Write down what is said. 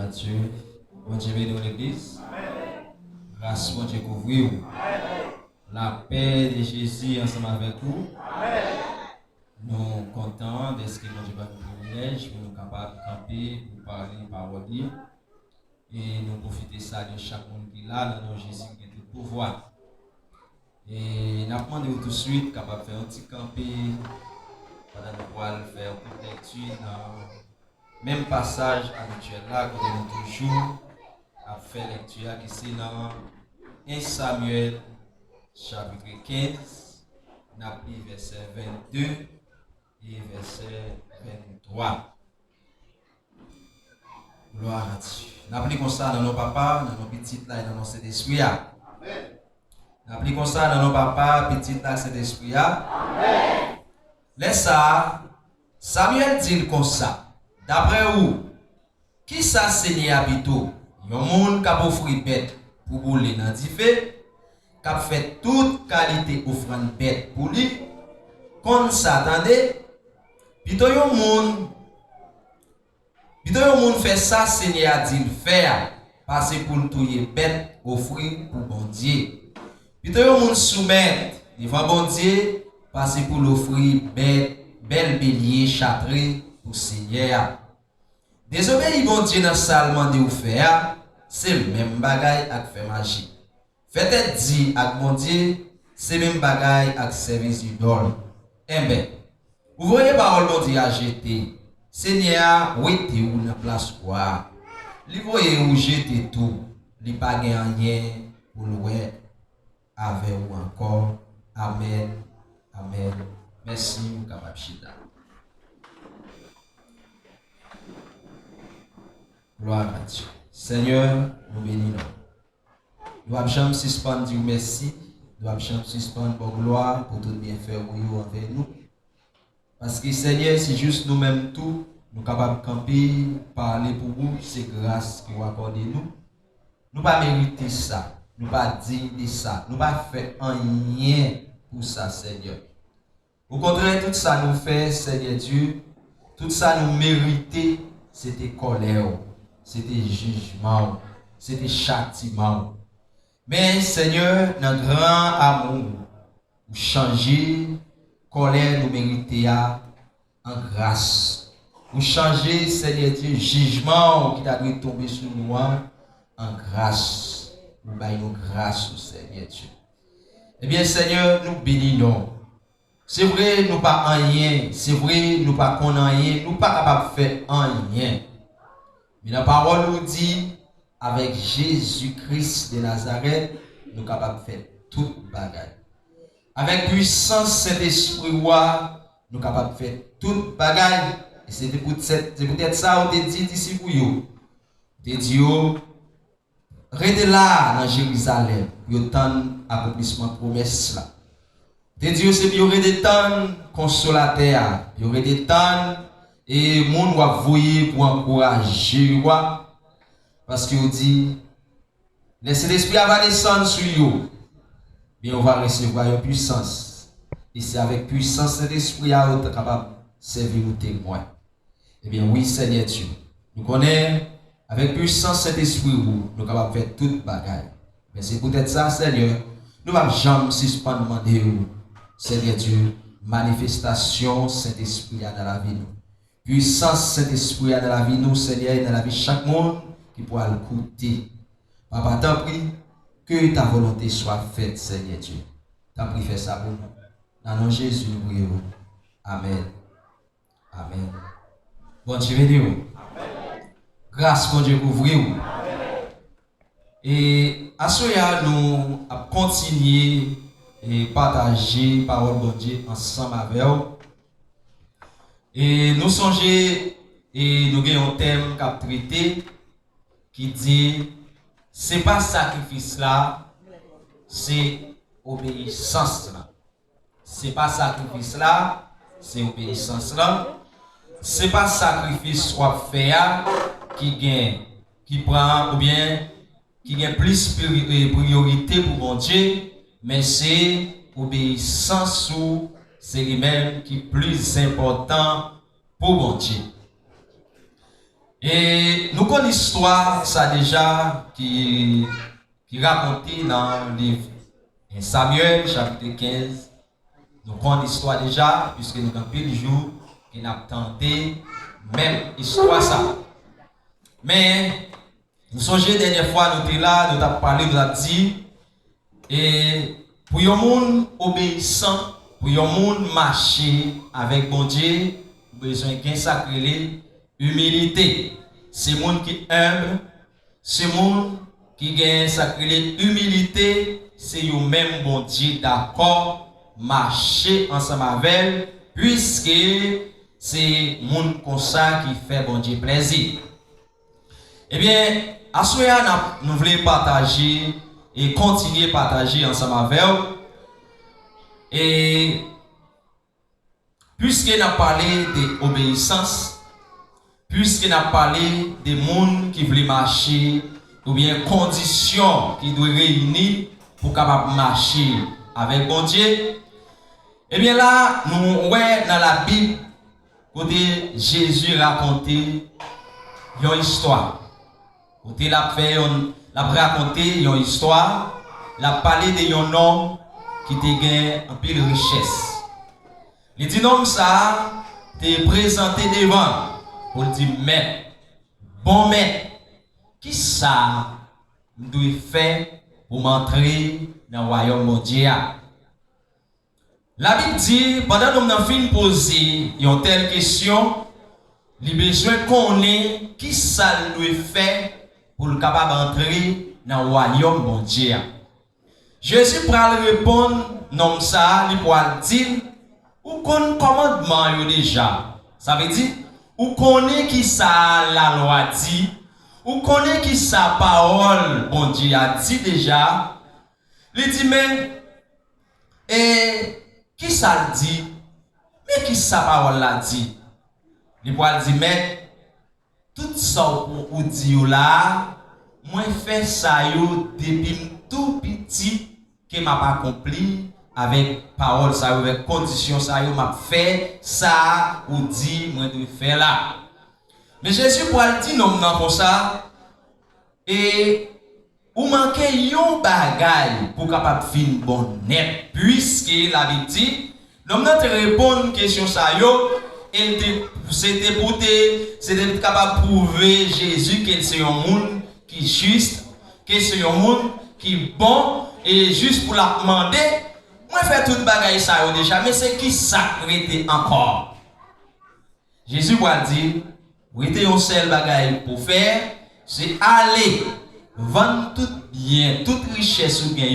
Dieu. Bon Dieu bénit l'église. Grâce bon Dieu couvrir. La paix de Jésus ensemble avec vous. Nous sommes contents d'être que bon Dieu va nous privilège pour nous capables de camper, pour parler parole. Et nous profiter ça de chaque monde qui est là, dans Jésus qui a tout pouvoir. Et nous demandons tout de suite capable de faire un petit camper pendant nous pouvoir faire une lecture dans le même passage habituel là, que nous toujours à faire lecture qui c'est dans 1 Samuel chapitre 15, nous avons verset 22 et verset 23. Gloire à Dieu. Nous appliquons ça dans nos papas, dans nos petites là et dans nos Saint-Esprit. Nous appliquons ça dans nos papas, petites là, Saint-Esprit. Laisse ça. Samuel dit comme ça. D'après vous, qui ça Seigneur habito? Yon moun qui a offert bête pour bouler dans du feu, qui a fait toute qualité offrande bête pour lui, qu'on s'attendait, plutôt yon moun fait ça, Seigneur dit le faire, parce que pour le touyer bête, offrir pour bon Dieu. Plutôt yon moun soumettre devant bon Dieu, parce que pour l'offrir bête, bel bélier châtré pour Seigneur. Désobéir bon Dieu dans salement de ou faire, c'est le même bagaille avec faire magie. Faites dit avec bon Dieu, c'est le même bagaille avec service d'idole. Eh bien, vous voyez parole bon Dieu à jeter. Seigneur, où était où dans place quoi? Li voyez où jeter tout, li pas rien pour louer avec ou encore. Amen. Amen. Merci, mon capable chita. Gloire à Dieu. Seigneur, nous bénissons. Nous avons jamais suspendu Dieu merci. Nous avons jamais suspendu pour gloire pour tout bien faire envers nous. Parce que Seigneur, c'est juste nous-mêmes tout, nous sommes capables de camper, parler pour vous, c'est grâce que vous accordez nous. Nous ne pas mériter ça, nous ne pas dignes de ça, nous ne pas faire rien pour ça, Seigneur. Au contraire, tout ça nous fait, Seigneur Dieu, tout ça nous méritait, c'était colère, c'était jugement, c'était châtiment. Mais Seigneur, notre grand amour, vous changez, colère nous méritait en grâce. Vous changez, Seigneur Dieu, jugement qui a dû tomber sur nous en grâce. Nous baillons grâce au Seigneur Dieu. Eh bien, Seigneur, nous bénissons. C'est vrai, nous pas rien. C'est vrai, nous pas qu'on rien. Nous pas capables de faire rien. Mais la parole nous dit, avec Jésus-Christ de Nazareth, nous sommes capables de faire toute bagaille. Avec puissance Saint-Esprit, nous sommes capables de faire toute bagaille. Et c'est peut-être ça où tu dit d'ici pour vous. Tu dit, restez là dans Jérusalem, pour attendre l'accomplissement de la promesse là. Tu dit, c'est qu'il y aurait des temps consolateur, il y aurait des temps et le monde va voyer pour encourager. Parce qu'il dit, laissez l'esprit va descendre sur vous. Bien, on va recevoir une puissance. Et c'est avec puissance de l'esprit à vous capable de servir aux témoins. Eh bien, oui, Seigneur Dieu. Nous connaissons, avec puissance de l'esprit, nous sommes capables de faire toute bagaille. Mais c'est peut-être ça, Seigneur. Nous ne pouvons jamais suspendre demander, Seigneur Dieu, manifestation Saint-Esprit dans la vie. Puissance Saint-Esprit dans la vie, nous, Seigneur, et dans la vie de chaque monde qui pourra l'écouter. Papa, t'en prie que ta volonté soit faite, Seigneur Dieu. T'en prie, fais ça pour nous. Dans le nom de Jésus, nous prions. Amen. Amen. Bon Dieu, bénis-vous. Grâce, bon Dieu, couvrir-vous. Et à ce moment, nous allons continuer et partager la parole de Dieu ensemble avec vous. Et nous songeons et nous avons un thème qu'a traité qui dit c'est pas sacrifice là, c'est obéissance là. C'est pas sacrifice là, c'est obéissance là. C'est pas sacrifice soit fait qui prend ou bien qui gagne plus priorité pour mon Dieu, mais c'est obéissance ou c'est lui-même qui est plus important pour mon Dieu. Et nous connaissons l'histoire, ça déjà, qui raconté dans le livre Samuel, chapitre 15. Nous connaissons l'histoire déjà, puisque nous avons pris le jour qui n'a tenté même histoire ça. Mais nous songez la dernière fois, nous étions là, nous avons parlé, nous avons dit, et pour un monde obéissant, pour un monde marcher avec bon Dieu, besoin d'un sacré humilité. C'est le monde qui est humble, c'est le monde qui gagne sacré humilité, c'est le même bon Dieu d'accord, marcher ensemble avec, puisque c'est le monde comme ça qui fait bon Dieu plaisir. Eh bien, à ce moment-là, nous voulons partager et continuer à partager ensemble avec vous. Et puisqu'il a parlé d'obéissance, puisqu'il a parlé des gens qui veulent marcher, ou bien conditions qui doivent réunir pour capable marcher avec bon Dieu, eh bien là, nous voyons dans la Bible, côté Jésus raconté une histoire. Côté la raconté une histoire, la parlé de un homme qui te gagne un peu de richesse. Le dit homme ça, te présenté devant pour dire maître, bon maître, qui ça doit faire pour m'entrer dans le royaume mondial? La Bible dit, pendant que nous avons posé une telle question, il a besoin qu'on ait qui ça doit faire pour le capable d'entrer dans le royaume mondial. Jésus pourra répondre, non ça, il pourra dire, ou qu'on commandement déjà. Ça veut dire, ou connaît qui ça la loi dit, ou connaît qui sa parole, bon Dieu a dit déjà. Il dit, mais, et qui ça le dit? Mais qui sa parole l'a dit? Il pourra dire, mais, tout ça ou dit là, moi fait ça yo depuis tout petit que m'a pas accompli avec parole ça avec condition ça yo m'a fait ça ou dit moi de faire là. Mais Jésus pour le dire non comme ça et ou manquer yon bagay pour capable fin bon net puisque la Bible dit l'homme n'a te répondre question ça yo c'était pour c'était capable prouver Jésus qu'il c'est un monde qui est juste, que c'est un monde qui est bon, et juste pour la demander, moi je fais tout bagaille ça déjà, mais c'est qui sacré encore? Jésus va dire, vous êtes un seul bagaille pour faire, c'est aller vendre tout bien, toute richesse ou bien.